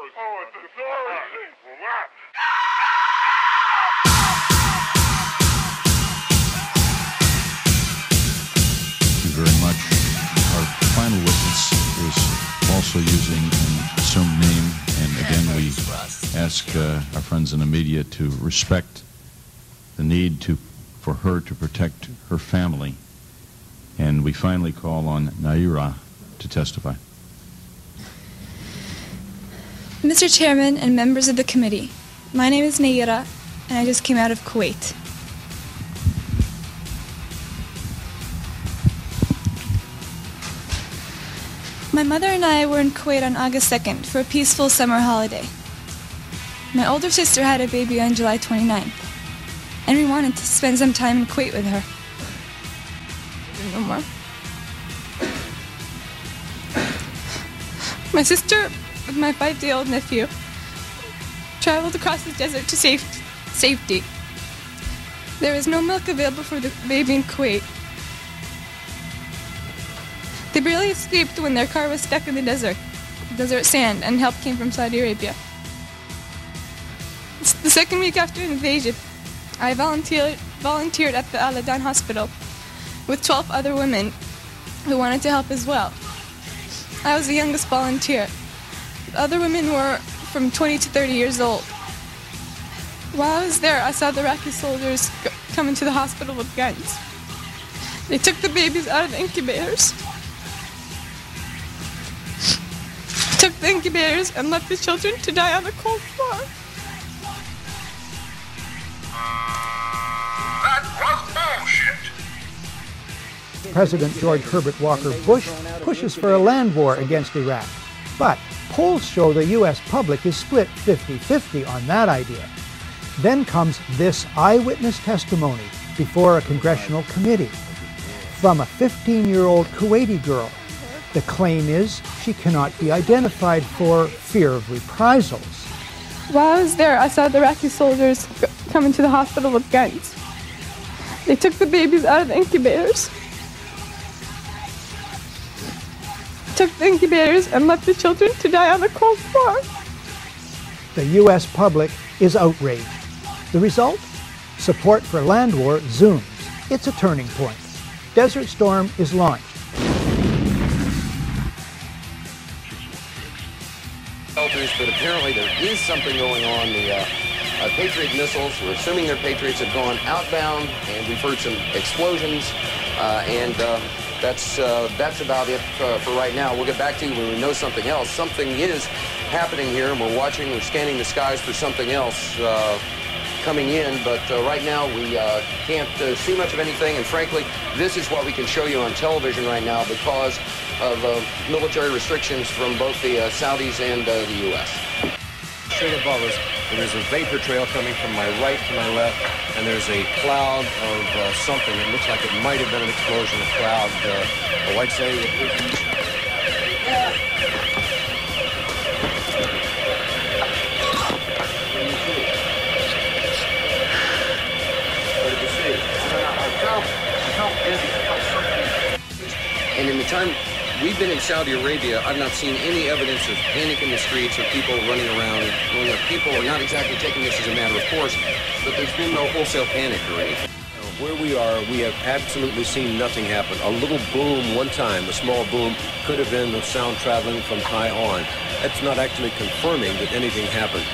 Thank you very much. Our final witness is also using an assumed name, and again we ask our friends in the media to respect the need for her to protect her family. And we finally call on Naira to testify. Mr. Chairman and members of the committee, my name is Naira, and I just came out of Kuwait. My mother and I were in Kuwait on August 2nd for a peaceful summer holiday. My older sister had a baby on July 29th, and we wanted to spend some time in Kuwait with her. No more. My sister, with my 5-day-old nephew, traveled across the desert to safety. There was no milk available for the baby in Kuwait. They barely escaped when their car was stuck in the desert sand, and help came from Saudi Arabia. It's the second week after the invasion. I volunteered at the Al-Adan hospital with 12 other women who wanted to help as well. I was the youngest volunteer. The other women were from 20 to 30 years old. While I was there, I saw the Iraqi soldiers come into the hospital with guns. They took the babies out of the incubators. Took the incubators and left the children to die on the cold floor. That was bullshit. President George Herbert Walker Bush pushes for a land war against Iraq. But polls show the U.S. public is split 50-50 on that idea. Then comes this eyewitness testimony before a congressional committee from a 15-year-old Kuwaiti girl. The claim is she cannot be identified for fear of reprisals. While I was there, I saw the Iraqi soldiers come into the hospital with guns. They took the babies out of the incubators. Took the incubators and left the children to die on the cold floor. The U.S. public is outraged. The result? Support for land war zooms. It's a turning point. Desert Storm is launched. But apparently there is something going on. The Patriot missiles, we're assuming they're Patriots, have gone outbound, and we've heard some explosions, and that's about it for right now. We'll get back to you when we know something else. Something is happening here, and we're scanning the skies for something else coming in, but right now we can't see much of anything, and frankly, this is what we can show you on television right now because of military restrictions from both the Saudis and the U.S. Straight above us, there's a vapor trail coming from my right to my left, and there's a cloud of something. It looks like it might have been an explosion, a cloud. I'd say And in the time we've been in Saudi Arabia, I've not seen any evidence of panic in the streets or people running around. People are not exactly taking this as a matter of course, but there's been no wholesale panic or anything. where we are, we have absolutely seen nothing happen. A little boom one time, a small boom, could have been the sound traveling from high on. That's not actually confirming that anything happened.